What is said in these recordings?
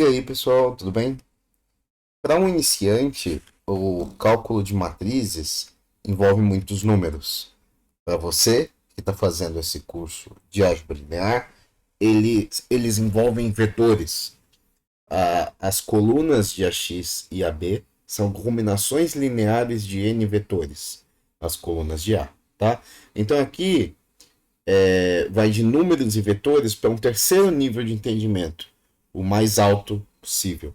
E aí, pessoal, tudo bem? Para um iniciante, o cálculo de matrizes envolve muitos números. Para você que está fazendo esse curso de álgebra linear, eles envolvem vetores. As colunas de AX e AB são combinações lineares de N vetores, as colunas de A, tá? Então aqui vai de números e vetores para um terceiro nível de entendimento, o mais alto possível.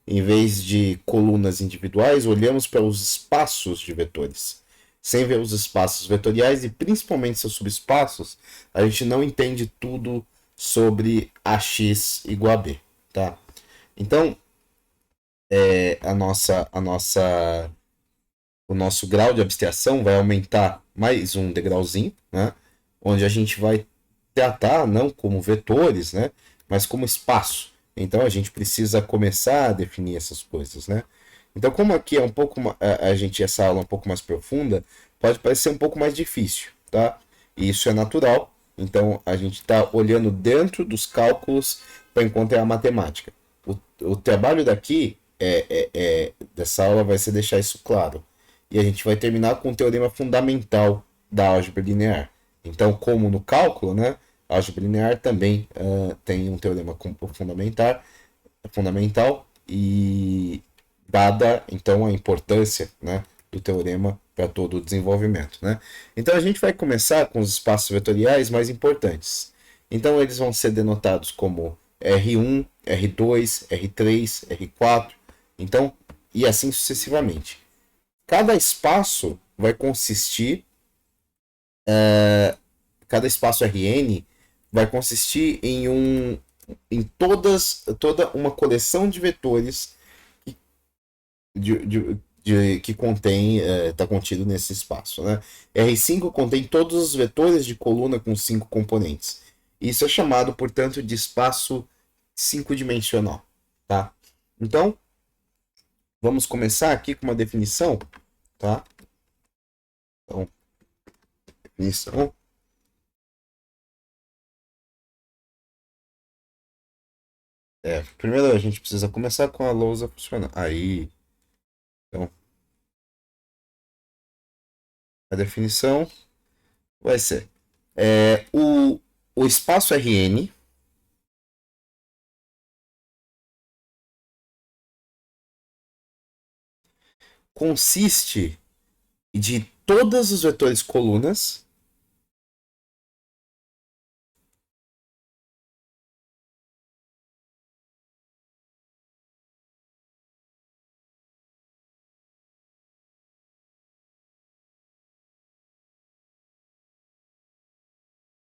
Em vez de colunas individuais, olhamos para os espaços de vetores. Sem ver os espaços vetoriais e principalmente seus subespaços, a gente não entende tudo sobre AX igual a B, tá? Então, o nosso grau de abstração vai aumentar mais um degrauzinho, né? Onde a gente vai tratar não como vetores, né? Mas como espaço. Então a gente precisa começar a definir essas coisas, né? Então, como aqui é um pouco a gente essa aula é um pouco mais profunda, pode parecer um pouco mais difícil, tá? E isso é natural. Então a gente está olhando dentro dos cálculos para encontrar a matemática. O trabalho daqui dessa aula vai ser deixar isso claro. E a gente vai terminar com o teorema fundamental da álgebra linear. Então, como no cálculo, né, a álgebra linear também tem um teorema fundamental e dada então a importância, né, do teorema para todo o desenvolvimento, né? Então a gente vai começar com os espaços vetoriais mais importantes. Então eles vão ser denotados como R1, R2, R3, R4, então e assim sucessivamente. Cada espaço vai consistir, cada espaço Rn vai consistir toda uma coleção de vetores que contém, está contido nesse espaço, né? R5 contém todos os vetores de coluna com 5 componentes. Isso é chamado, portanto, de espaço 5-dimensional, tá? Então, vamos começar aqui com uma definição, tá? Então, definição. Primeiro a gente precisa começar com a lousa funcionando. Aí, então, a definição vai ser o espaço Rn consiste de todos os vetores colunas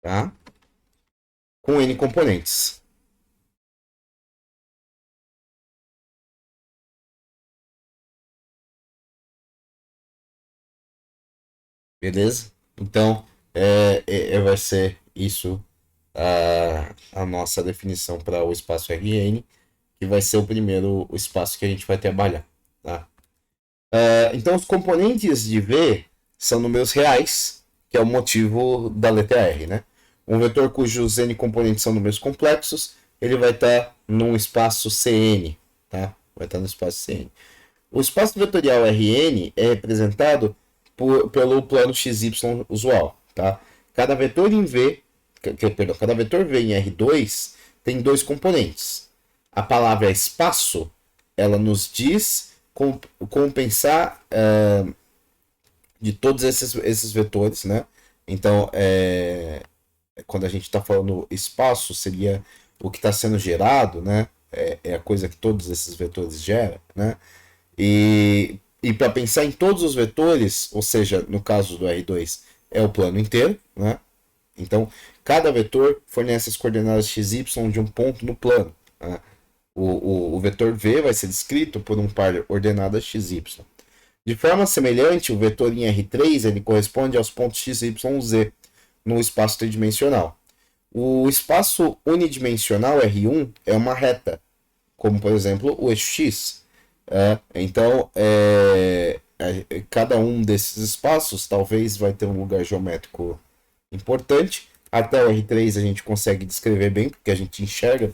tá? Com N componentes. Beleza? Então, vai ser isso a nossa definição para o espaço Rn, que vai ser o espaço que a gente vai trabalhar. Tá? Então, os componentes de V são números reais, que é o motivo da letra R. Né? Um vetor cujos N componentes são números complexos, ele vai estar num espaço Cn. Tá? Vai estar no espaço Cn. O espaço vetorial Rn é representado pelo plano XY usual. Tá? Cada vetor em V, cada vetor V em R2 tem dois componentes. A palavra espaço, ela nos diz como pensar de todos esses vetores, né? Então, quando a gente está falando espaço, seria o que está sendo gerado, né? É a coisa que todos esses vetores geram, né? E para pensar em todos os vetores, ou seja, no caso do R2, é o plano inteiro, né? Então, cada vetor fornece as coordenadas x, y de um ponto no plano. Né? O vetor V vai ser descrito por um par de ordenadas x, y. De forma semelhante, o vetor em R3 ele corresponde aos pontos x, y, z no espaço tridimensional. O espaço unidimensional R1 é uma reta, como por exemplo o eixo x. Então, cada um desses espaços talvez vai ter um lugar geométrico importante. Até o R3 a gente consegue descrever bem, porque a gente enxerga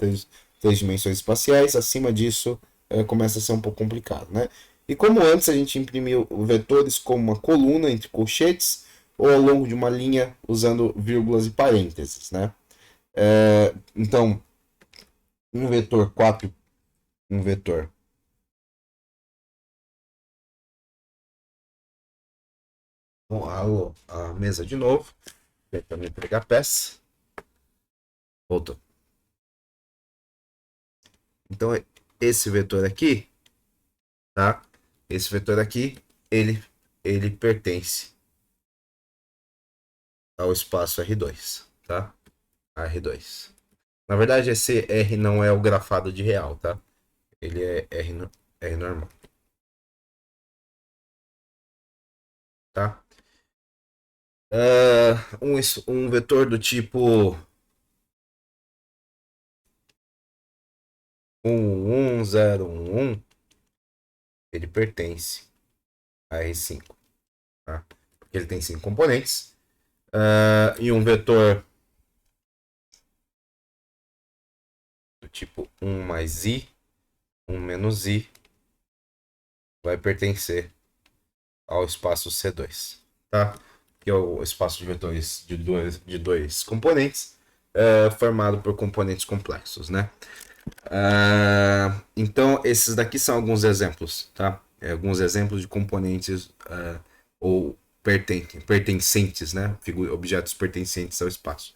três dimensões espaciais. Acima disso, começa a ser um pouco complicado, né? E como antes a gente imprimiu vetores como uma coluna entre colchetes ou ao longo de uma linha usando vírgulas e parênteses, né? Então, um vetor 4, um vetor. Bom, a mesa de novo. Tentando pegar a peça. Voltou. Então, esse vetor aqui, tá? Esse vetor aqui, ele pertence ao espaço R2, tá? R2. Na verdade, esse R não é o grafado de real, tá? Ele é R normal, tá? Um vetor do tipo 11011, ele pertence a R5, tá? Porque ele tem 5 componentes. E um vetor do tipo 1 mais I, 1 menos I, vai pertencer ao espaço C2, tá? Que é o espaço de vetores de dois componentes, formado por componentes complexos, né? Então, esses daqui são alguns exemplos, tá? Alguns exemplos de componentes ou pertencentes, né? Objetos pertencentes ao espaço.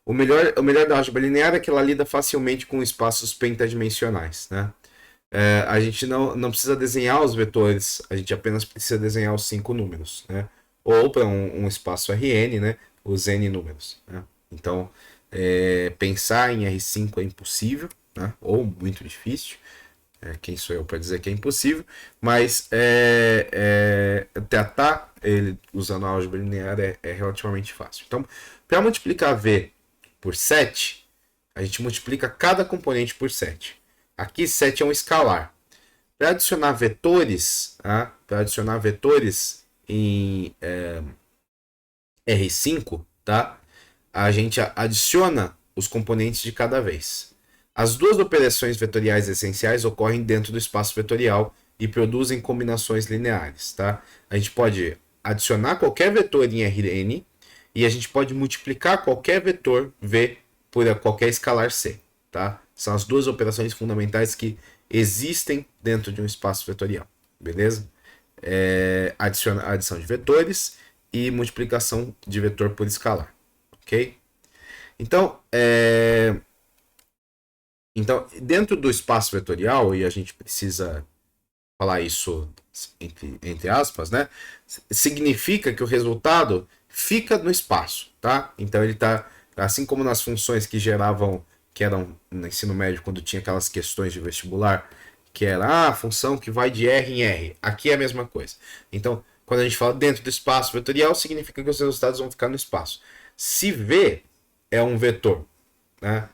O melhor da álgebra linear é que ela lida facilmente com espaços pentadimensionais, né? A gente não precisa desenhar os vetores, a gente apenas precisa desenhar os 5 números, né? Ou para um espaço Rn, né? Os n números, né? Então, pensar em R5 é impossível, né? Ou muito difícil. Quem sou eu para dizer que é impossível, mas tratar ele usando a álgebra linear é relativamente fácil. Então, para multiplicar V por 7, a gente multiplica cada componente por 7. Aqui 7 é um escalar. Para adicionar vetores, tá? Para adicionar vetores em R5, tá? A gente adiciona os componentes de cada vez. As duas operações vetoriais essenciais ocorrem dentro do espaço vetorial e produzem combinações lineares, tá? A gente pode adicionar qualquer vetor em Rn e a gente pode multiplicar qualquer vetor V por qualquer escalar C, tá? São as duas operações fundamentais que existem dentro de um espaço vetorial, beleza? Adição de vetores e multiplicação de vetor por escalar, ok? Então, dentro do espaço vetorial, e a gente precisa falar isso entre aspas, né? Significa que o resultado fica no espaço, tá? Então ele tá, assim como nas funções que eram no ensino médio, quando tinha aquelas questões de vestibular, que era a função que vai de R em R. Aqui é a mesma coisa. Então, quando a gente fala dentro do espaço vetorial, significa que os resultados vão ficar no espaço. Se V é um vetor, né?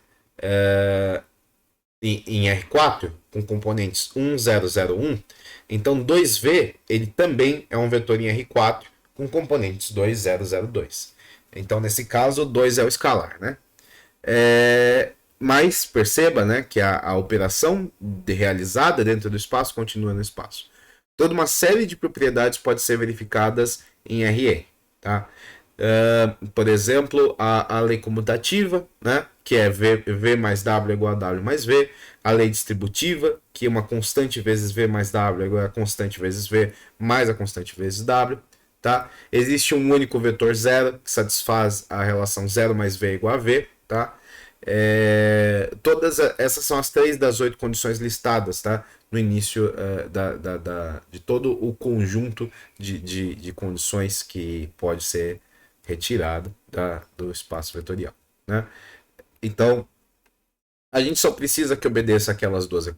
Em R4, com componentes 1, 0, 0, 1, então 2V ele também é um vetor em R4 com componentes 2, 0, 0, 2. Então, nesse caso, 2 é o escalar, né? Mas perceba, né, que a operação realizada dentro do espaço continua no espaço. Toda uma série de propriedades pode ser verificadas em RE, tá? Por exemplo, a lei comutativa, né, que é v mais W igual a W mais V. A lei distributiva, que é uma constante vezes V mais W igual a constante vezes V mais a constante vezes W. Tá? Existe um único vetor zero que satisfaz a relação 0 mais V igual a V. Tá? Todas essas são as 3 das 8 condições listadas, tá? No início de todo o conjunto de condições que pode ser retirado do espaço vetorial, né? Então, a gente só precisa que obedeça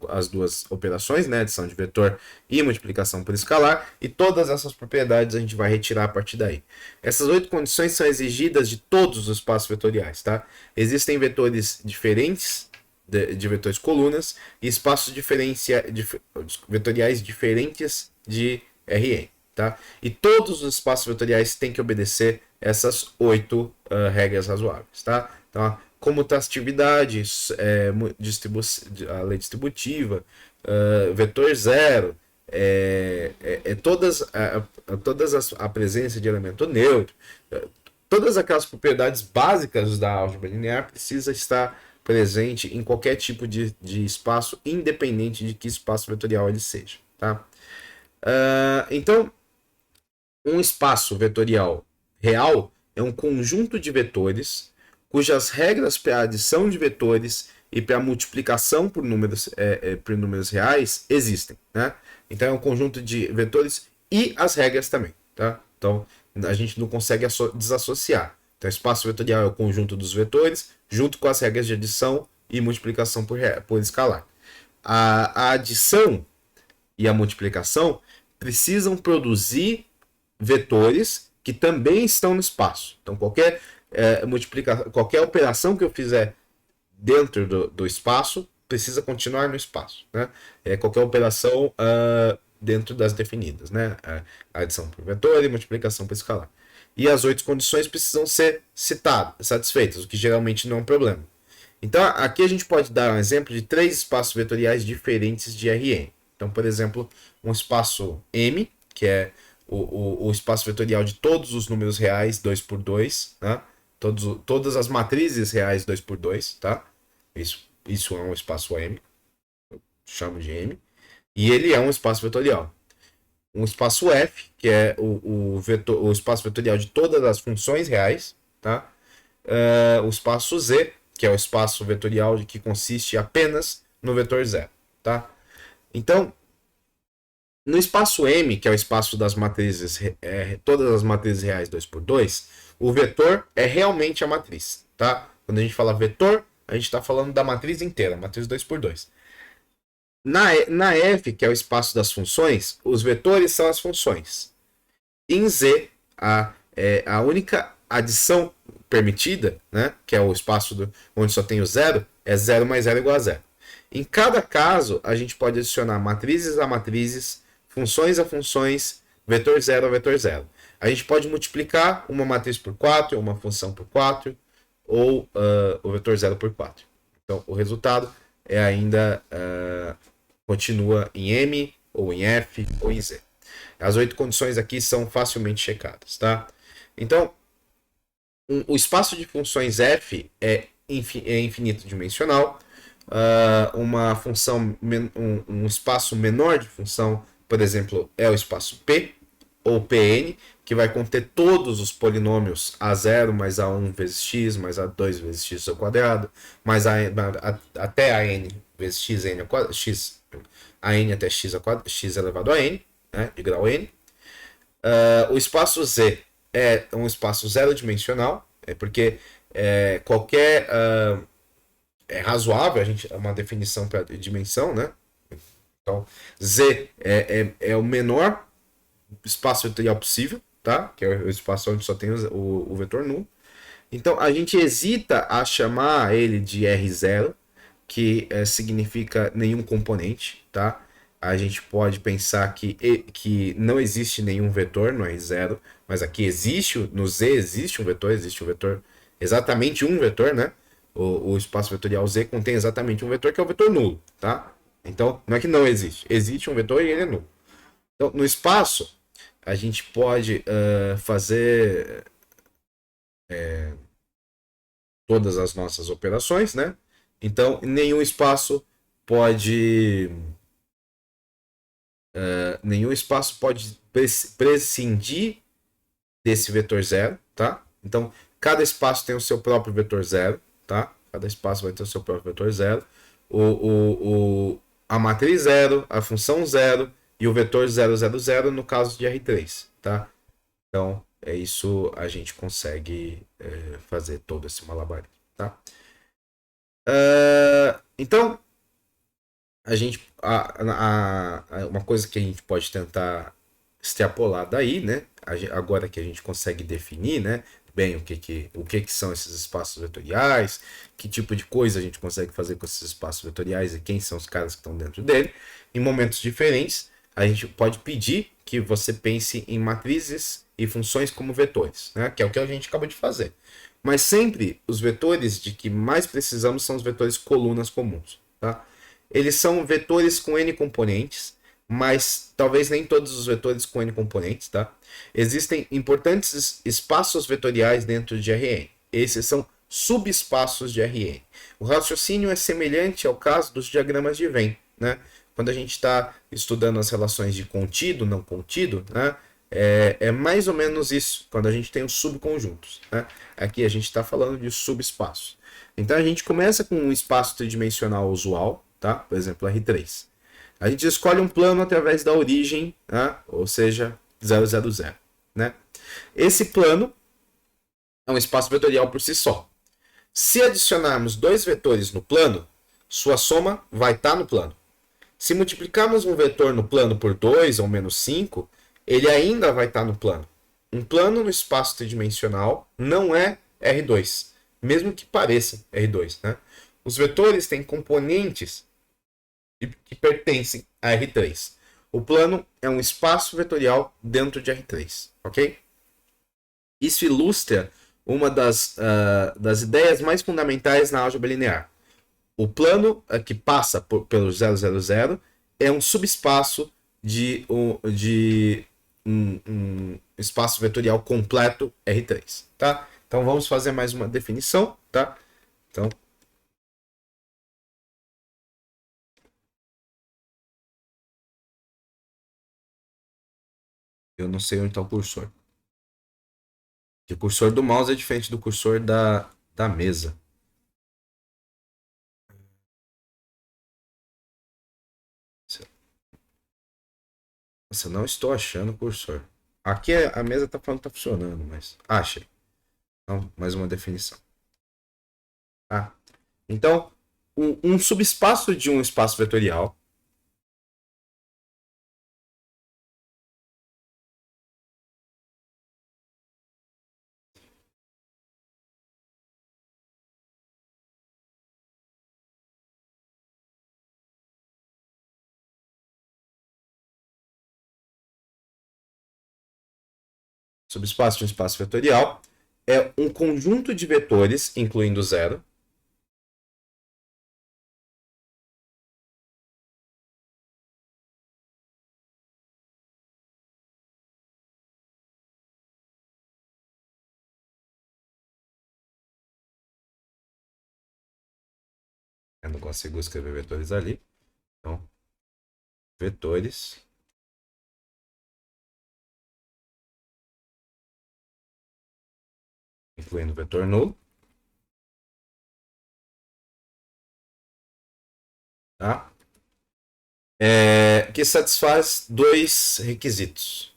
as duas operações, né? Adição de vetor e multiplicação por escalar, e todas essas propriedades a gente vai retirar a partir daí. Essas 8 condições são exigidas de todos os espaços vetoriais, tá? Existem vetores diferentes de vetores colunas e espaços vetoriais diferentes de Rn, tá? E todos os espaços vetoriais têm que obedecer essas 8 regras razoáveis, tá? Então, comutatividade, a lei distributiva, vetor zero, a presença de elemento neutro, todas aquelas propriedades básicas da álgebra linear precisa estar presente em qualquer tipo de espaço, independente de que espaço vetorial ele seja. Tá? Então, um espaço vetorial real é um conjunto de vetores cujas regras para a adição de vetores e para a multiplicação por números reais existem. Né? Então é um conjunto de vetores e as regras também. Tá? Então a gente não consegue desassociar. Então o espaço vetorial é o conjunto dos vetores junto com as regras de adição e multiplicação por escalar. A adição e a multiplicação precisam produzir vetores que também estão no espaço. Então qualquer operação que eu fizer dentro do espaço precisa continuar no espaço. Né? Qualquer operação dentro das definidas. Né? Adição por vetor e multiplicação por escalar. E as 8 condições precisam ser satisfeitas, o que geralmente não é um problema. Então aqui a gente pode dar um exemplo de 3 espaços vetoriais diferentes de Rn. Então, por exemplo, um espaço M, que é o espaço vetorial de todos os números reais 2 por 2, né? Todas as matrizes reais 2 por 2, tá? Isso é um espaço M, eu chamo de M, e ele é um espaço vetorial. Um espaço F, que é o espaço vetorial de todas as funções reais, tá? O espaço Z, que é o espaço vetorial que consiste apenas no vetor zero, tá? Então, no espaço M, que é o espaço das matrizes, todas as matrizes reais 2 por 2, o vetor é realmente a matriz, tá? Quando a gente fala vetor, a gente está falando da matriz inteira, matriz 2 por 2. Na F, que é o espaço das funções, os vetores são as funções. Em Z, a única adição permitida, né, que é o espaço onde só tem o zero, é 0 mais 0 igual a 0. Em cada caso, a gente pode adicionar matrizes a matrizes, funções a funções, vetor 0 a vetor 0. A gente pode multiplicar uma matriz por 4, uma função por 4, ou o vetor 0 por 4. Então, o resultado ainda continua em M, ou em F, ou em Z. As 8 condições aqui são facilmente checadas. Tá? Então, o espaço de funções F é infinito dimensional. Uma função, um espaço menor de função, por exemplo, é o espaço P, ou Pn, que vai conter todos os polinômios a0 mais a1 vezes x, mais a2 vezes x ao quadrado, mais até a n vezes x, n ao quadrado, x, a n até x, x elevado a n, né, de grau n. O espaço Z é um espaço zero dimensional, porque qualquer... é razoável, é uma definição para dimensão, né? Então, Z é o menor espaço vetorial possível, tá? Que é o espaço onde só tem o vetor nulo. Então, a gente hesita a chamar ele de R0, que significa nenhum componente, tá? A gente pode pensar que não existe nenhum vetor no R0, mas aqui no Z existe um vetor, exatamente um vetor, né? O espaço vetorial Z contém exatamente um vetor que é o vetor nulo, tá? Então, não é que não existe. Existe um vetor e ele é nulo. Então, no espaço, a gente pode fazer todas as nossas operações, né? Então, nenhum espaço pode prescindir desse vetor zero, tá? Então, cada espaço tem o seu próprio vetor zero, tá? Cada espaço vai ter o seu próprio vetor zero. A matriz zero, a função zero e o vetor 0, 0, 0 no caso de R3, tá? Então, isso a gente consegue fazer todo esse malabarismo, tá? Então, uma coisa que a gente pode tentar extrapolar daí, né? Agora que a gente consegue definir, né? Bem, o que são esses espaços vetoriais, que tipo de coisa a gente consegue fazer com esses espaços vetoriais e quem são os caras que estão dentro dele. Em momentos diferentes, a gente pode pedir que você pense em matrizes e funções como vetores, né? Que é o que a gente acabou de fazer. Mas sempre os vetores de que mais precisamos são os vetores colunas comuns. Tá? Eles são vetores com n componentes, mas talvez nem todos os vetores com n componentes. Tá? Existem importantes espaços vetoriais dentro de Rn. Esses são subespaços de Rn. O raciocínio é semelhante ao caso dos diagramas de Venn. Né? Quando a gente está estudando as relações de contido, não contido, né? É mais ou menos isso, quando a gente tem os subconjuntos. Né? Aqui a gente está falando de subespaços. Então a gente começa com um espaço tridimensional usual, tá? Por exemplo, R3. A gente escolhe um plano através da origem, né? Ou seja, 0, 0, 0. Né? Esse plano é um espaço vetorial por si só. Se adicionarmos dois vetores no plano, sua soma vai estar no plano. Se multiplicarmos um vetor no plano por 2 ou menos 5, ele ainda vai estar no plano. Um plano no espaço tridimensional não é R2, mesmo que pareça R2. Né? Os vetores têm componentes que pertencem a R3. O plano é um espaço vetorial dentro de R3. Ok? Isso ilustra uma das ideias mais fundamentais na álgebra linear. O plano que passa pelo 0, 0, 0 é um subespaço de um espaço vetorial completo R3, tá? Então vamos fazer mais uma definição, tá? Então eu não sei onde está o cursor. Porque o cursor do mouse é diferente do cursor da mesa. Nossa, eu não estou achando o cursor. Aqui a mesa está falando que está funcionando, mas achei. Então, mais uma definição. Tá? Então, um subespaço de um espaço vetorial subespaço de um espaço vetorial é um conjunto de vetores, incluindo zero, eu não consigo escrever vetores ali. Então, vetores incluindo vetor nulo. Tá? Que satisfaz dois requisitos.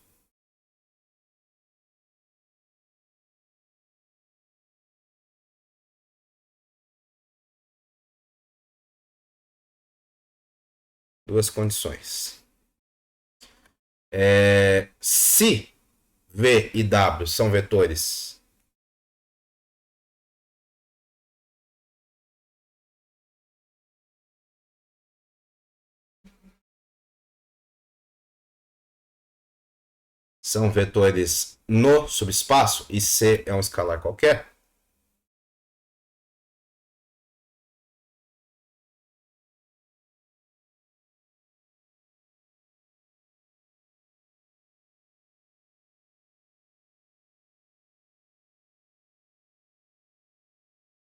Duas condições. Se V e W são vetores no subespaço e C é um escalar qualquer,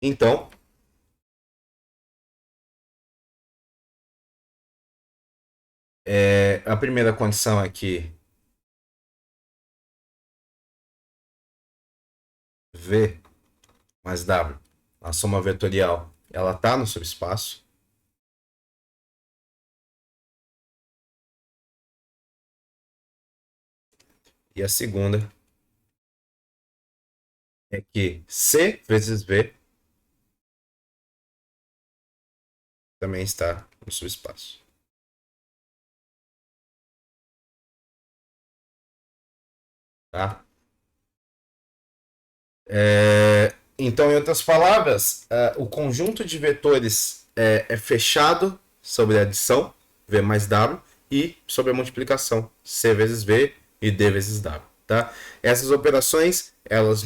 então a primeira condição é que V mais W, a soma vetorial, ela está no subespaço. E a segunda é que C vezes V também está no subespaço. Tá? Então, em outras palavras, o conjunto de vetores é fechado sobre a adição, V mais W, e sobre a multiplicação, C vezes V e D vezes W. tá? Essas operações, elas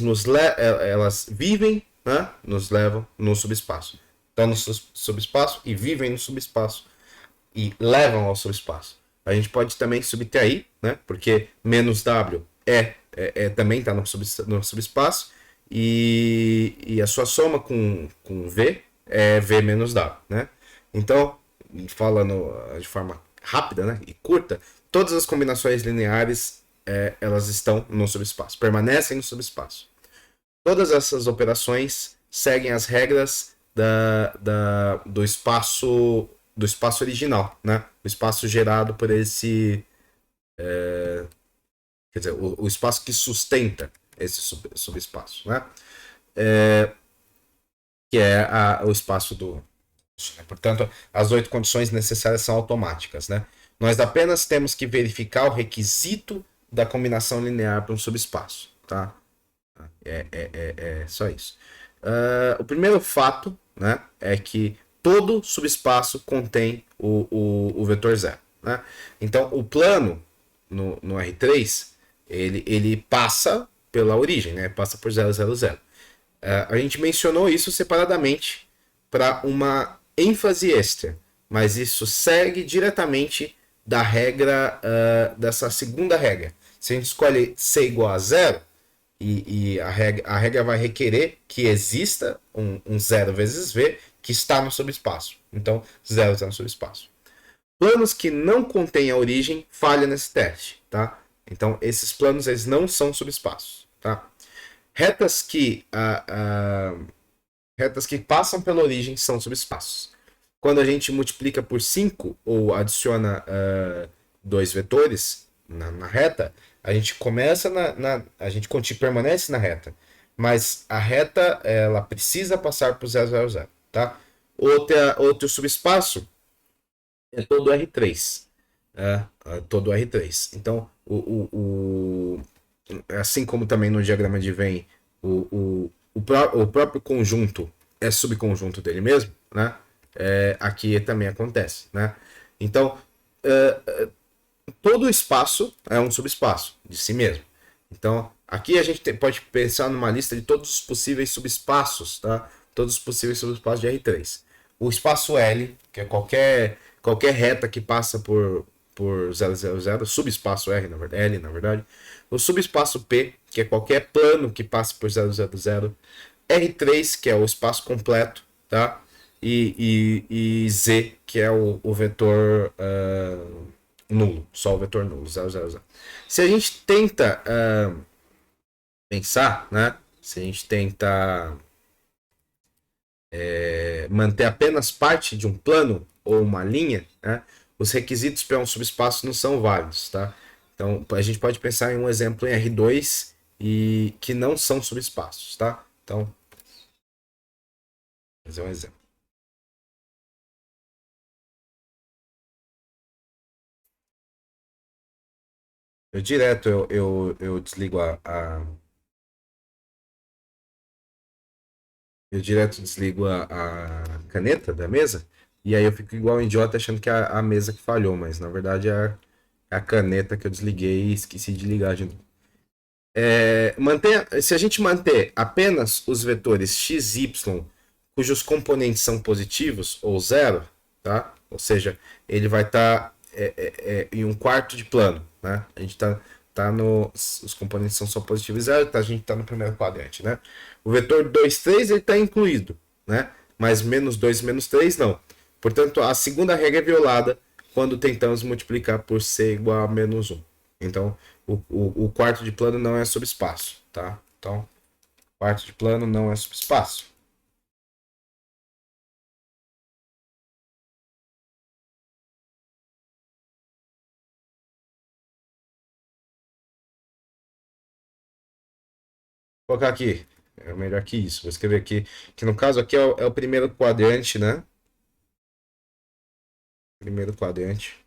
vivem, né? Nos levam no subespaço. Estão no subespaço e vivem no subespaço e levam ao subespaço. A gente pode também subtrair, né? Porque menos W também está no subespaço e a sua soma com V é V menos W, né? Então, falando de forma rápida, né, e curta, todas as combinações lineares elas estão no subespaço, permanecem no subespaço. Todas essas operações seguem as regras do espaço original, né? O espaço gerado por esse, quer dizer, o espaço que sustenta esse subespaço, né? Que é o espaço do. Portanto, as 8 condições necessárias são automáticas, né? Nós apenas temos que verificar o requisito da combinação linear para um subespaço, tá? É só isso. O primeiro fato, né, é que todo subespaço contém o vetor zero, né? Então, o plano no R3, ele passa pela origem, né? Passa por 0, 0, 0. A gente mencionou isso separadamente para uma ênfase extra, mas isso segue diretamente da regra, dessa segunda regra. Se a gente escolhe C igual a zero, e a regra vai requerer que exista um zero vezes V que está no subespaço. Então, zero está no subespaço. Planos que não contêm a origem falham nesse teste, tá? Então, esses planos eles não são subespaços, tá? Retas que, retas que passam pela origem são subespaços. Quando a gente multiplica por 5 ou adiciona dois vetores na reta, a gente começa a gente permanece na reta, mas a reta ela precisa passar por 0, 0, 0, tá? Outro subespaço é todo R3, todo R3. Então, assim como também no diagrama de Venn, o próprio conjunto é subconjunto dele mesmo, né? Aqui também acontece, né? Então, todo espaço é um subespaço de si mesmo. Então, aqui a gente pode pensar numa lista de todos os possíveis subespaços, tá? Todos os possíveis subespaços de R3. O espaço L, que é qualquer reta que passa por 000, subespaço R, L, na verdade. O subespaço P, que é qualquer plano que passe por 000. R3, que é o espaço completo, tá? E Z, que é o vetor nulo, só o vetor nulo, 0, 0, 0. Se a gente tenta pensar, né? Se a gente tenta manter apenas parte de um plano ou uma linha, né? Os requisitos para um subespaço não são válidos, tá? Então, a gente pode pensar em um exemplo em R2 e que não são subespaços, tá? Então, fazer um exemplo. Eu desligo eu direto desligo a caneta da mesa e aí eu fico igual um idiota achando que é a mesa que falhou, mas na verdade é a caneta que eu desliguei e esqueci de ligar de novo. Se a gente manter apenas os vetores x, y, cujos componentes são positivos ou zero, tá? Ou seja, ele vai estar em um quarto de plano, né? A gente tá no, os componentes são só positivos e zero, tá? A gente está no primeiro quadrante, né? O vetor 2, 3 ele está incluído, né? Mas menos 2, menos 3 não. Portanto, a segunda regra é violada quando tentamos multiplicar por c igual a menos 1. Então, o quarto de plano não é subespaço, tá? Então, quarto de plano não é subespaço. Vou colocar aqui. É melhor que isso. Vou escrever aqui. Que no caso aqui é o primeiro quadrante, né? Primeiro quadrante.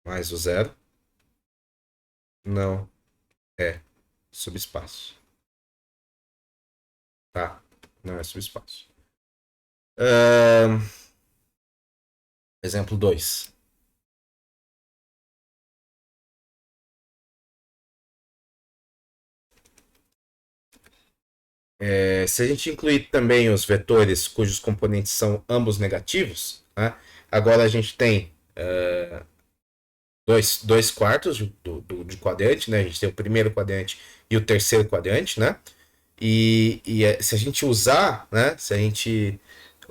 Mais o zero. Não é subespaço. Tá? Não é subespaço. Exemplo 2. Se a gente incluir também os vetores cujos componentes são ambos negativos, né? Agora a gente tem dois quartos de quadrante, né? A gente tem o primeiro quadrante e o terceiro quadrante, né? Se a gente usar, né? Se a gente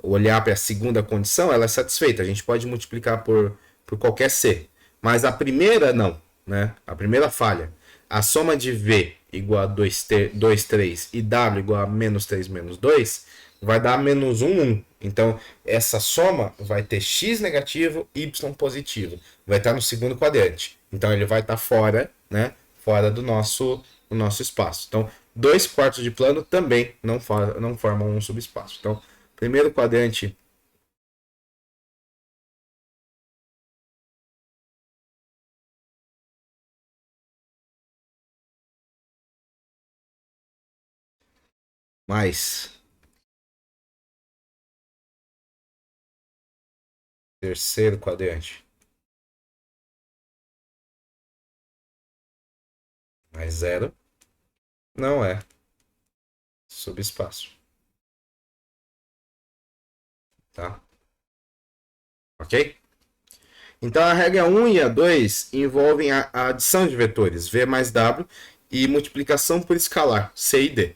olhar para a segunda condição, ela é satisfeita. A gente pode multiplicar por qualquer C. Mas a primeira, não. Né? A primeira falha. A soma de V igual a 2, 3 e W igual a menos 3 menos 2 vai dar menos 1, 1. Então, essa soma vai ter x negativo, y positivo. Vai estar no segundo quadrante. Então, ele vai estar fora, né? Fora do nosso espaço. Então, 2 quartos de plano também não formam um subespaço. Então, primeiro quadrante mais terceiro quadrante mais zero não é subespaço, tá? Ok? Então a regra 1 e a 2 envolvem a adição de vetores V mais W e multiplicação por escalar C e D.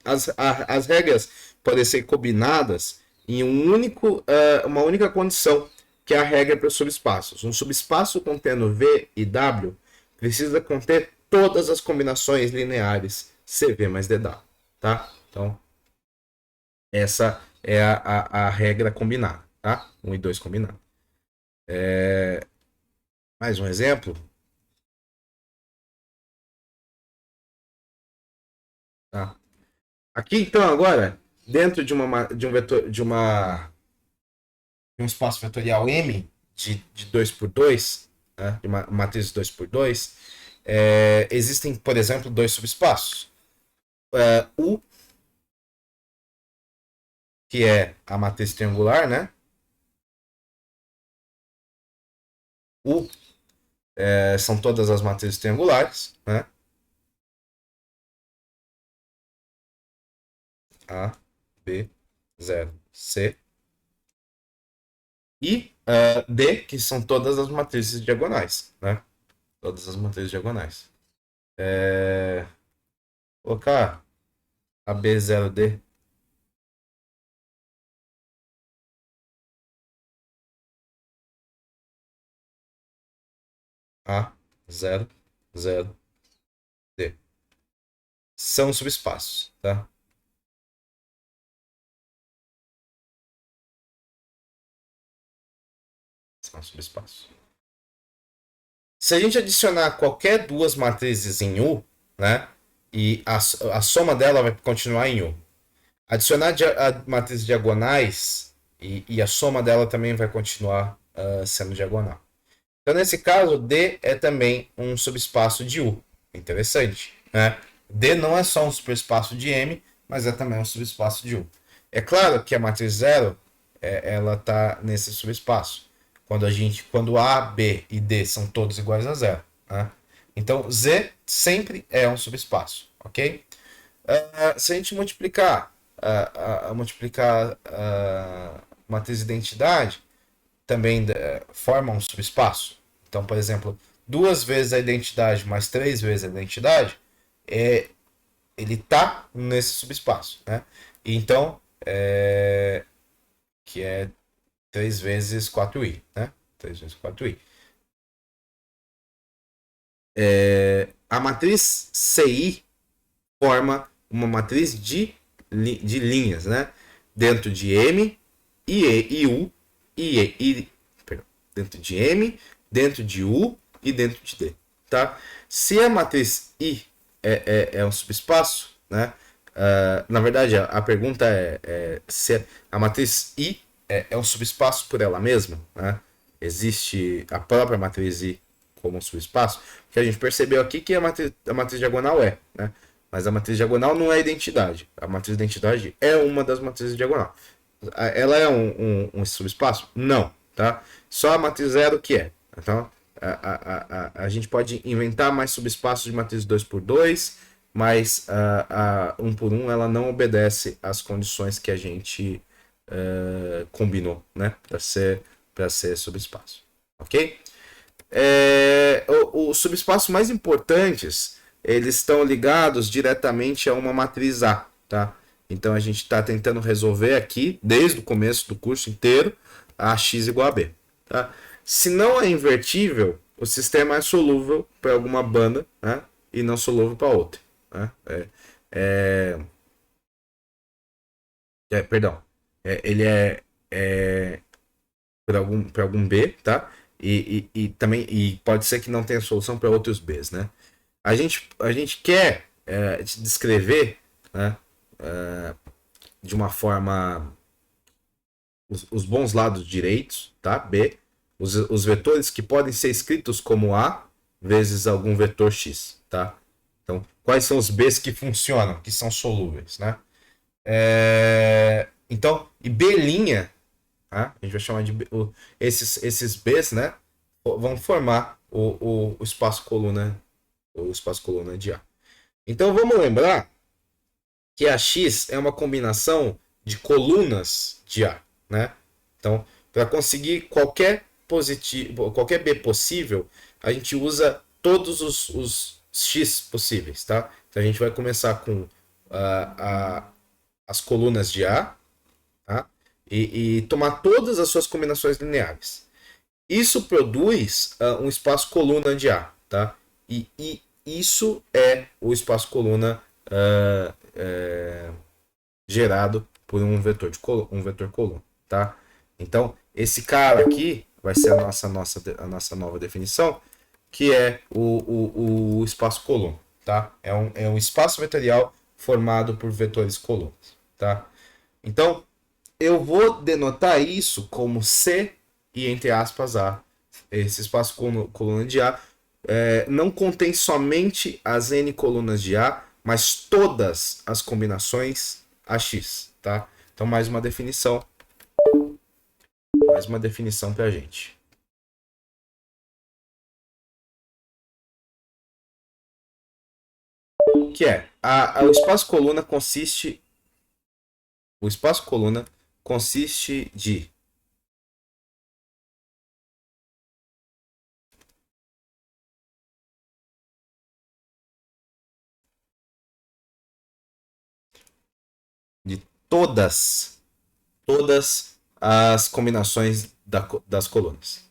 As regras podem ser combinadas em uma única condição, que é a regra para os subespaços. Um subespaço contendo V e W precisa conter todas as combinações lineares CV mais DW. Tá? Então, essa é a regra combinada. Tá? 1 e 2 combinado. Mais um exemplo. Tá? Aqui, então, agora, dentro de um espaço vetorial M de 2 por 2, né, de uma matriz 2 por 2, existem, por exemplo, dois subespaços. U, que é a matriz triangular, né? U são todas as matrizes triangulares, né? A, B, 0, C. E D, que são todas as matrizes diagonais, né? Todas as matrizes diagonais. Colocar a B0D. A, 0, 0, D. São subespaços, tá? São subespaços. Se a gente adicionar qualquer duas matrizes em U, né? E a soma dela vai continuar em U. Adicionar matrizes diagonais e a soma dela também vai continuar sendo diagonal. Então, nesse caso, D é também um subespaço de U. Interessante, né? D não é só um subespaço de M, mas é também um subespaço de U. É claro que a matriz zero ela está nesse subespaço. Quando A, B e D são todos iguais a zero. Né? Então, Z sempre é um subespaço, ok? Se a gente multiplicar a matriz de identidade, também forma um subespaço. Então, por exemplo, duas vezes a identidade mais três vezes a identidade, ele está nesse subespaço. Né? Então, que é 3 vezes 4i. Né? 3 vezes 4i. A matriz CI forma uma matriz de linhas, né? Dentro de M, e U, perdão, dentro de M, dentro de U e dentro de D. Tá? Se a matriz I é um subespaço, né? Na verdade, a pergunta é se a matriz I é um subespaço por ela mesma, né? Existe a própria matriz I como um subespaço, que a gente percebeu aqui que a matriz diagonal né? Mas a matriz diagonal não é identidade. A matriz identidade é uma das matrizes diagonal. Ela é um subespaço? Não, tá? Só a matriz zero que é. Então, a gente pode inventar mais subespaços de matriz 2 por 2, mas a 1 por 1 ela não obedece às condições que a gente combinou, né? Para ser subespaço. Ok? Os subespaços mais importantes, eles estão ligados diretamente a uma matriz A, tá? Então a gente está tentando resolver aqui, desde o começo do curso inteiro, a x igual a b. Tá? Se não é invertível, o sistema é solúvel para alguma banda, né? E não solúvel para outra. Né? É, perdão. Ele é para algum B, tá? E também pode ser que não tenha solução para outros Bs, né? A gente quer descrever, né, de uma forma os bons lados direitos, tá? B, os vetores que podem ser escritos como A vezes algum vetor X, tá? Então, quais são os Bs que funcionam, que são solúveis, né? Então, e B', tá? A gente vai chamar de B, esses Bs, né? Vão formar o espaço coluna, o espaço coluna de A. Então, vamos lembrar que a X é uma combinação de colunas de A, né? Então, para conseguir qualquer B possível, a gente usa todos os X possíveis, tá? Então a gente vai começar com as colunas de A, tá? E tomar todas as suas combinações lineares. Isso produz um espaço coluna de A, tá? E isso é o espaço coluna gerado por um vetor coluna, tá? Então, esse cara aqui vai ser a nossa nova definição, que é o espaço coluna, tá? É um espaço vetorial formado por vetores colunas, tá? Então, eu vou denotar isso como C e entre aspas A. Esse espaço coluna de A não contém somente as n colunas de A, mas todas as combinações AX, tá? Então mais uma definição pra gente. Que é o espaço coluna consiste de todas as combinações das colunas.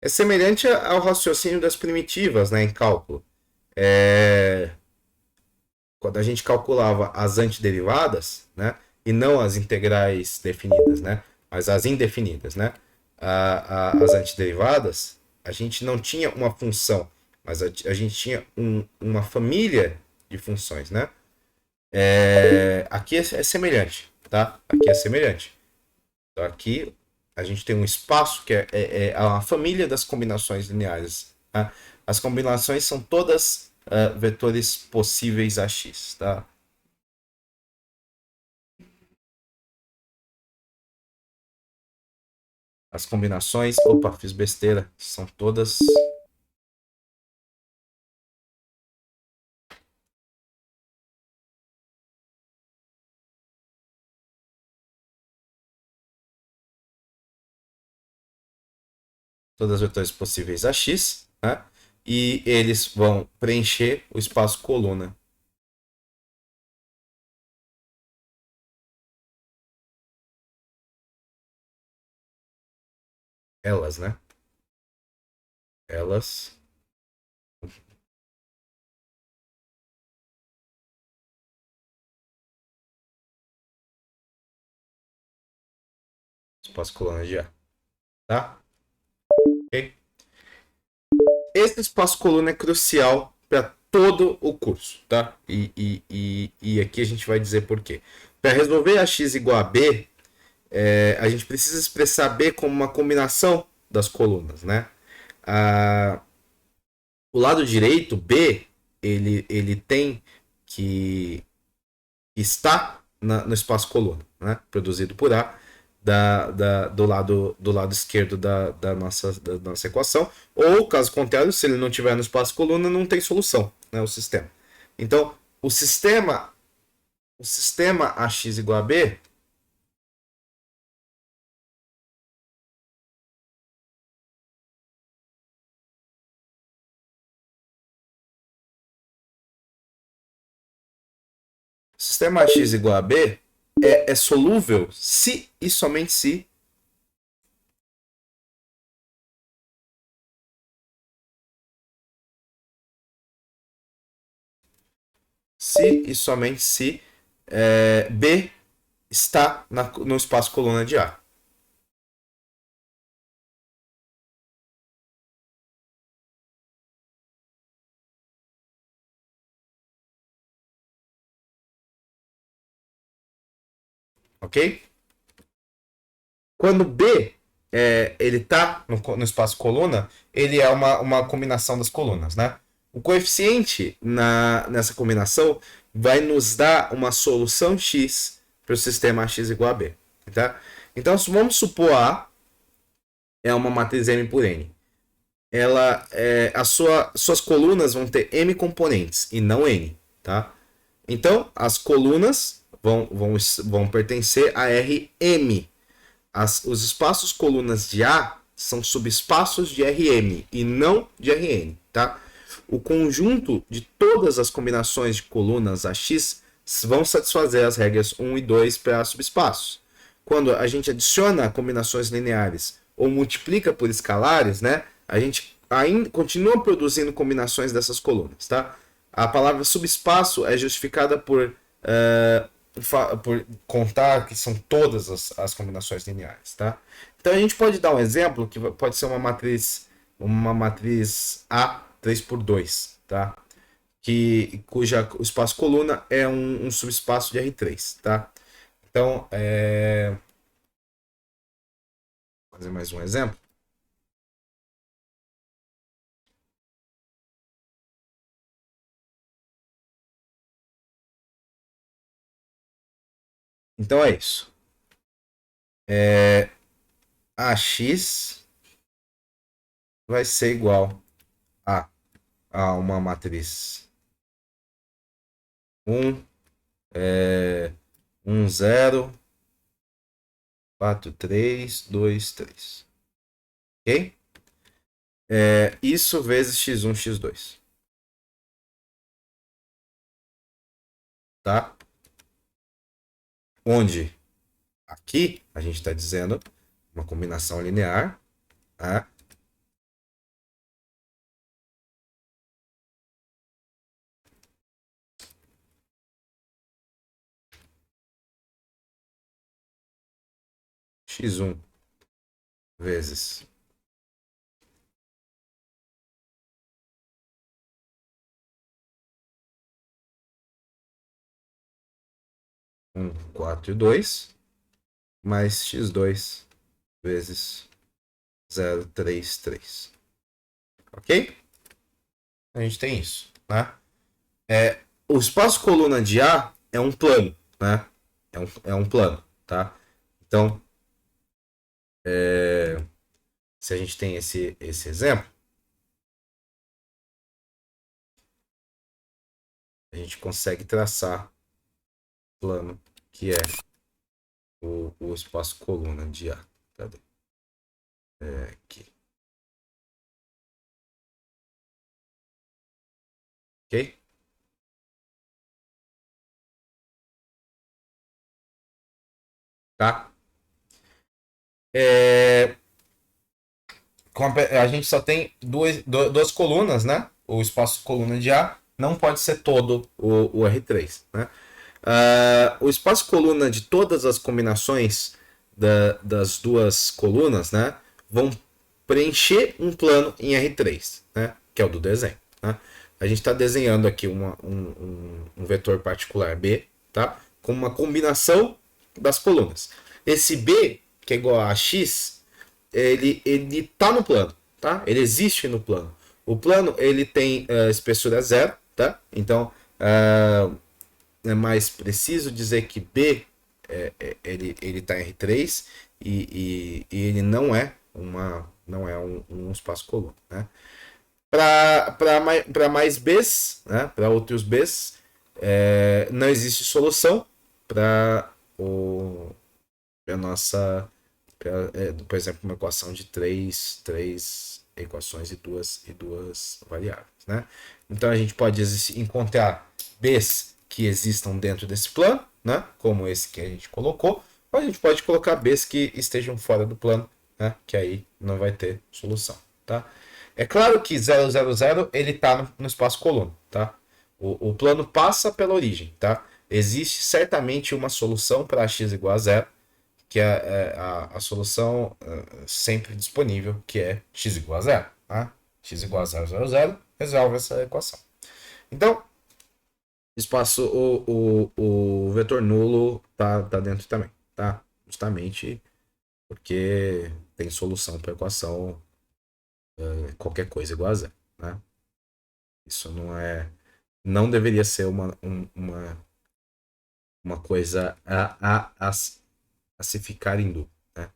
É semelhante ao raciocínio das primitivas, né, em cálculo. Quando a gente calculava as antiderivadas, né, e não as integrais definidas, né, mas as indefinidas, né, as antiderivadas, a gente não tinha uma função, mas a gente tinha uma família de funções, né? Aqui é semelhante, tá? Aqui é semelhante. Então, aqui a gente tem um espaço que é a família das combinações lineares. Tá? As combinações são todas vetores possíveis a x, tá? As combinações, opa, fiz besteira, são todas vetores possíveis a x, né? E eles vão preencher o espaço coluna. Elas, né? Elas. Espaço coluna de A. Tá? Ok? Esse espaço coluna é crucial para todo o curso, tá? E aqui a gente vai dizer por quê. Para resolver a x igual a b, a gente precisa expressar b como uma combinação das colunas, né? O lado direito, b, ele tem que estar no espaço coluna, né? Produzido por A. do lado esquerdo da nossa equação, ou caso contrário, se ele não tiver no espaço coluna, não tem solução, né, o sistema. Então, o sistema AX igual a B sistema X igual a B é solúvel se e somente se e somente se B está no espaço coluna de A. Ok? Quando B ele está no espaço coluna, ele é uma combinação das colunas, né? O coeficiente nessa combinação vai nos dar uma solução X para o sistema X igual a B. Tá? Então, vamos supor A é uma matriz M por N. Suas colunas vão ter M componentes e não N. Tá? Então, as colunas vão pertencer a Rm. Os espaços colunas de A são subespaços de Rm e não de Rn, tá? O conjunto de todas as combinações de colunas AX vão satisfazer as regras 1 e 2 para subespaços. Quando a gente adiciona combinações lineares ou multiplica por escalares, né, a gente ainda continua produzindo combinações dessas colunas, tá? A palavra subespaço é justificada por contar que são todas as combinações lineares, tá? Então a gente pode dar um exemplo que pode ser uma matriz A 3 por 2, tá? Cuja o espaço coluna é um subespaço de R3, tá? Então, vou fazer mais um exemplo. Então é isso. AX vai ser igual a uma matriz 1, 1, 0, 4, 3, 2, 3. Ok? Isso vezes x1, x2. Tá? Onde aqui a gente está dizendo uma combinação linear. Tá? X1 vezes 1, 4 e 2, mais x2 vezes 0, 3, 3. Ok? A gente tem isso. Né? O espaço coluna de A é um plano. Né? É um plano. Tá? Então, se a gente tem esse exemplo, a gente consegue traçar o plano que é o espaço coluna de A. Cadê? Aqui. Ok? Tá? A gente só tem duas colunas, né? O espaço coluna de A não pode ser todo o R3, né? O espaço coluna de todas as combinações das duas colunas, né, vão preencher um plano em R3, né, que é o do desenho. Né? A gente está desenhando aqui um vetor particular B, tá, com uma combinação das colunas. Esse B, que é igual a x, ele está no plano, tá? Ele existe no plano. O plano ele tem espessura zero, tá? Então é mais preciso dizer que B ele está em R3 e ele não é um espaço coluna, né? Para mais Bs, né? Para outros Bs, não existe solução para a nossa, por exemplo, uma equação de três equações e duas variáveis, né? Então a gente pode encontrar Bs que existam dentro desse plano, né? Como esse que a gente colocou, ou a gente pode colocar Bs que estejam fora do plano, né? Que aí não vai ter solução, tá? É claro que 000 ele está no espaço coluna, tá? O plano passa pela origem, tá? Existe certamente uma solução para x igual a zero, que é a solução sempre disponível, que é x igual a zero, tá? X igual a 000 resolve essa equação. Então, espaço, o vetor nulo tá dentro também, tá? Justamente porque tem solução para a equação qualquer coisa igual a zero, né? Isso não deveria ser uma coisa a se ficar em dúvida, né?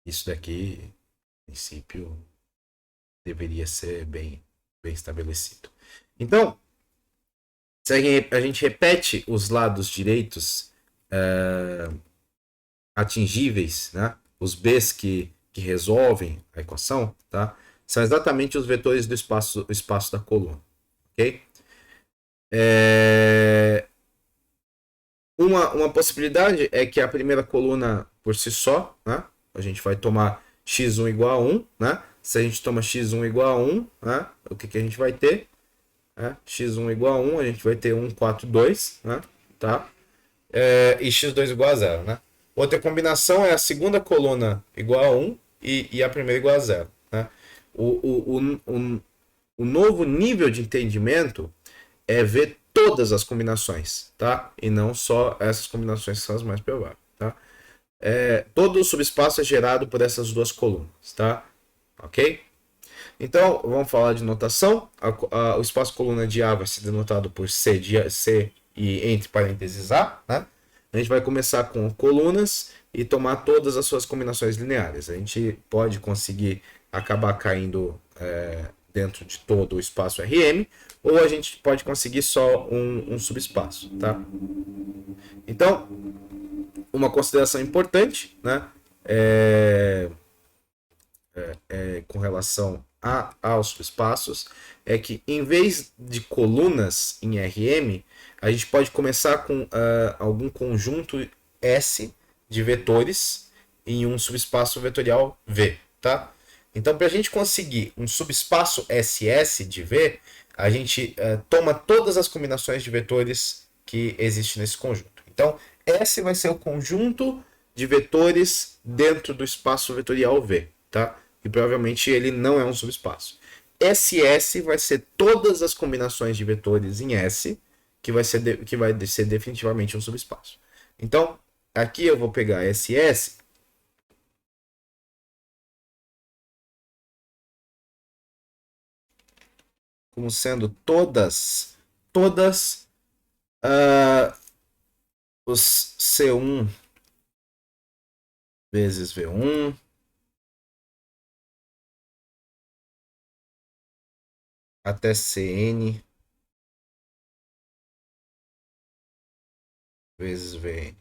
Isso daqui, em princípio, deveria ser bem estabelecido. Então, se a gente repete os lados direitos atingíveis, né? Os Bs que resolvem a equação, tá? São exatamente os vetores do espaço da coluna, ok? Uma possibilidade é que a primeira coluna por si só, né? A gente vai tomar x1 igual a 1, né? Se a gente toma x1 igual a 1, né? O que a gente vai ter? X1 igual a 1, a gente vai ter 1, 4, 2, né? Tá? E x2 igual a 0, né? Outra combinação é a segunda coluna igual a 1 e a primeira igual a 0, né? O novo nível de entendimento é ver todas as combinações, tá? E não só essas combinações que são as mais prováveis, tá? Todo o subespaço é gerado por essas duas colunas, tá? Ok? Então, vamos falar de notação. O espaço coluna de A vai ser denotado por C e entre parênteses A, né? A gente vai começar com colunas e tomar todas as suas combinações lineares. A gente pode conseguir acabar caindo dentro de todo o espaço RM, ou a gente pode conseguir só um subespaço, tá? Então, uma consideração importante, né? Com relação aos subespaços é que em vez de colunas em RM, a gente pode começar com algum conjunto S de vetores em um subespaço vetorial V, tá? Então, para a gente conseguir um subespaço SS de V, a gente toma todas as combinações de vetores que existem nesse conjunto. Então, S vai ser o conjunto de vetores dentro do espaço vetorial V, tá? E provavelmente ele não é um subespaço. SS vai ser todas as combinações de vetores em S, que vai ser definitivamente um subespaço. Então, aqui eu vou pegar SS como sendo todas os C1 vezes V1 até Cn vezes Vn.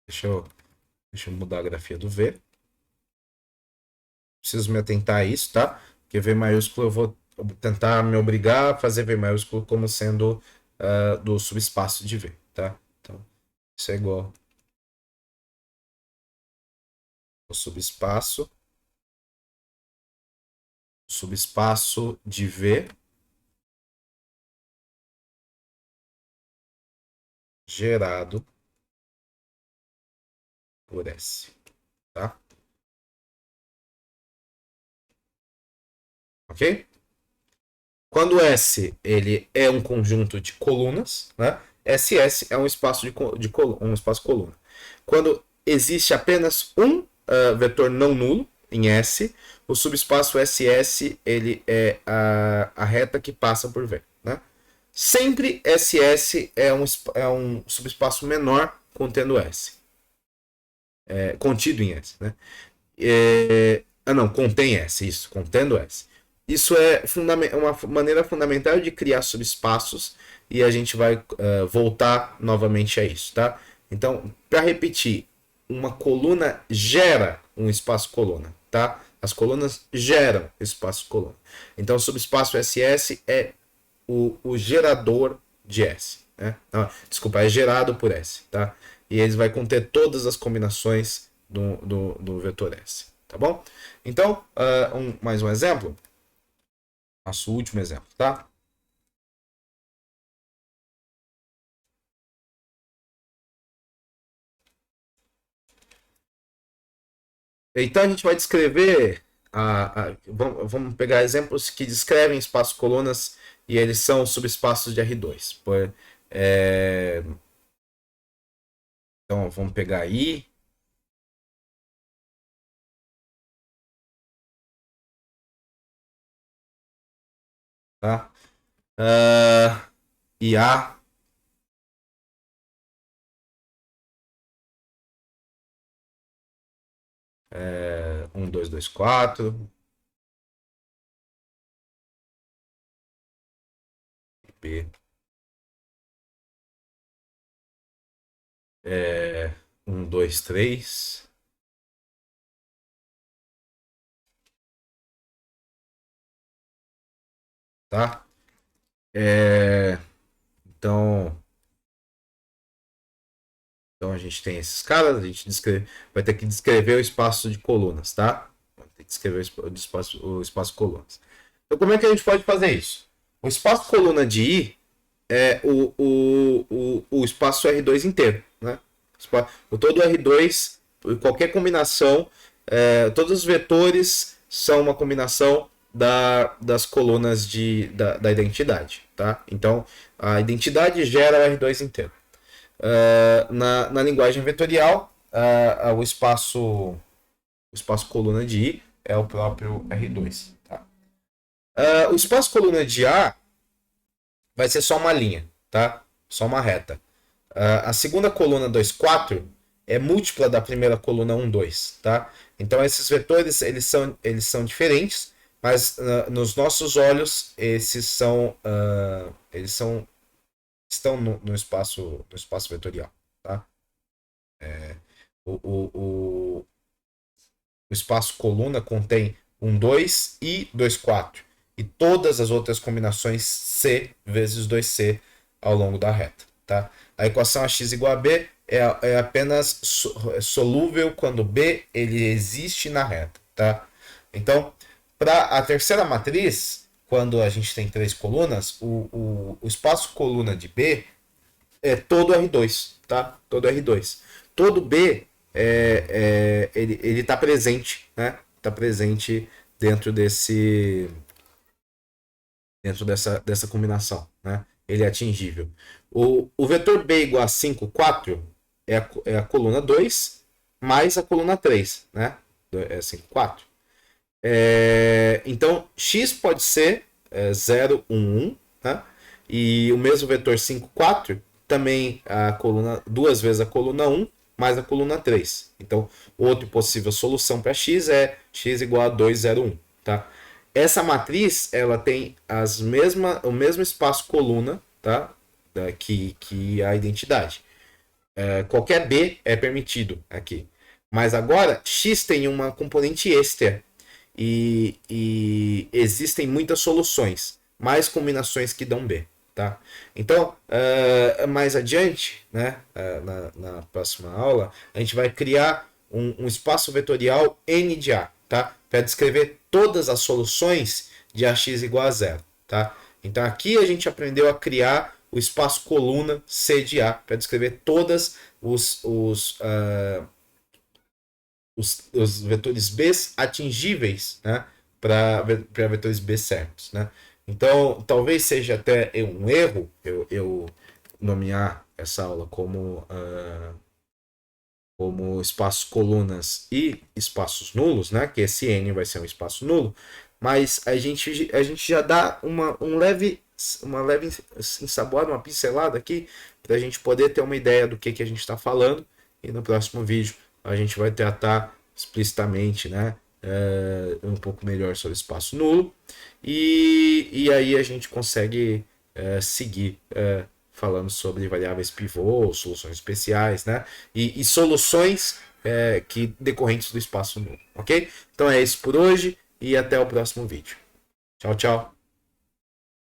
Deixa eu mudar a grafia do V. Preciso me atentar a isso, tá? Porque V maiúsculo eu vou tentar me obrigar a fazer V maiúsculo como sendo do subespaço de V, tá? Então, isso é igual ao subespaço de V gerado por S, tá? Ok? Quando S ele é um conjunto de colunas, né? SS é um espaço um espaço coluna. Quando existe apenas um vetor não nulo em S, o subespaço SS ele é a reta que passa por V, né? Sempre SS é um subespaço menor contendo S. contido em S, né? Não, contém S, isso, contendo S. Isso é uma maneira fundamental de criar subespaços e a gente vai voltar novamente a isso, tá? Então, para repetir, uma coluna gera um espaço coluna, tá? As colunas geram espaço coluna. Então, o subespaço SS é o gerador de S, né? Não, desculpa, é gerado por S, tá? E ele vai conter todas as combinações do vetor S, tá bom? Então, mais um exemplo. Nosso último exemplo, tá? Então a gente vai descrever. Vamos pegar exemplos que descrevem espaços colunas e eles são subespaços de R2. É, então vamos pegar I. Tá? IA. 1, 2, 2, 4. B. 1, 2, 3. Tá? Então, então a gente tem esses caras, a gente vai ter que descrever o espaço de colunas, tá? Vai ter que descrever o espaço colunas. Então, como é que a gente pode fazer isso? O espaço coluna de I é o espaço R2 inteiro, né? O todo R2, qualquer combinação, todos os vetores são uma combinação das colunas da identidade, tá? Então, a identidade gera o R2 inteiro. Na linguagem vetorial, o espaço coluna de I é o próprio R2. Tá? O espaço coluna de A vai ser só uma linha, tá? Só uma reta. A segunda coluna 2, 4 é múltipla da primeira coluna 1, 2, tá? Então esses vetores eles são diferentes, mas nos nossos olhos estão no espaço vetorial, tá? O, o, o, o espaço coluna contém 1, 2 e 2, 4. E todas as outras combinações C vezes 2C ao longo da reta. Tá? A equação AX igual a B é apenas solúvel quando B ele existe na reta. Tá? Então, para a terceira matriz, quando a gente tem três colunas, o espaço coluna de B é todo R2, tá? Todo R2. Todo B ele está presente, né? Está presente dentro dessa combinação, né? Ele é atingível. O vetor B igual a 5, 4 é a coluna 2 mais a coluna 3, né? É 5, 4. Então, x pode ser 0, 1, 1, né? E o mesmo vetor 5, 4 também a coluna, duas vezes a coluna 1 mais a coluna 3. Então, outra possível solução para x é x igual a 2, 0, 1. Tá? Essa matriz ela tem o mesmo espaço coluna, tá? Que a identidade. Qualquer B é permitido aqui. Mas agora, x tem uma componente extra e existem muitas soluções, mais combinações que dão B. Tá? Então, mais adiante, né, na próxima aula, a gente vai criar um espaço vetorial N de A, tá? Para descrever todas as soluções de AX igual a zero. Tá? Então, aqui a gente aprendeu a criar o espaço coluna C de A para descrever todas os vetores B atingíveis, né, para vetores B certos. Né? Então, talvez seja até um erro eu nomear essa aula como espaços colunas e espaços nulos, né? Que esse N vai ser um espaço nulo, mas a gente já dá uma leve ensaboada, uma pincelada aqui, para a gente poder ter uma ideia do que a gente está falando, e no próximo vídeo a gente vai tratar explicitamente, né, um pouco melhor sobre espaço nulo, e aí a gente consegue seguir falando sobre variáveis pivô, soluções especiais, né, e soluções que decorrentes do espaço nulo, ok? Então é isso por hoje e até o próximo vídeo. Tchau, tchau.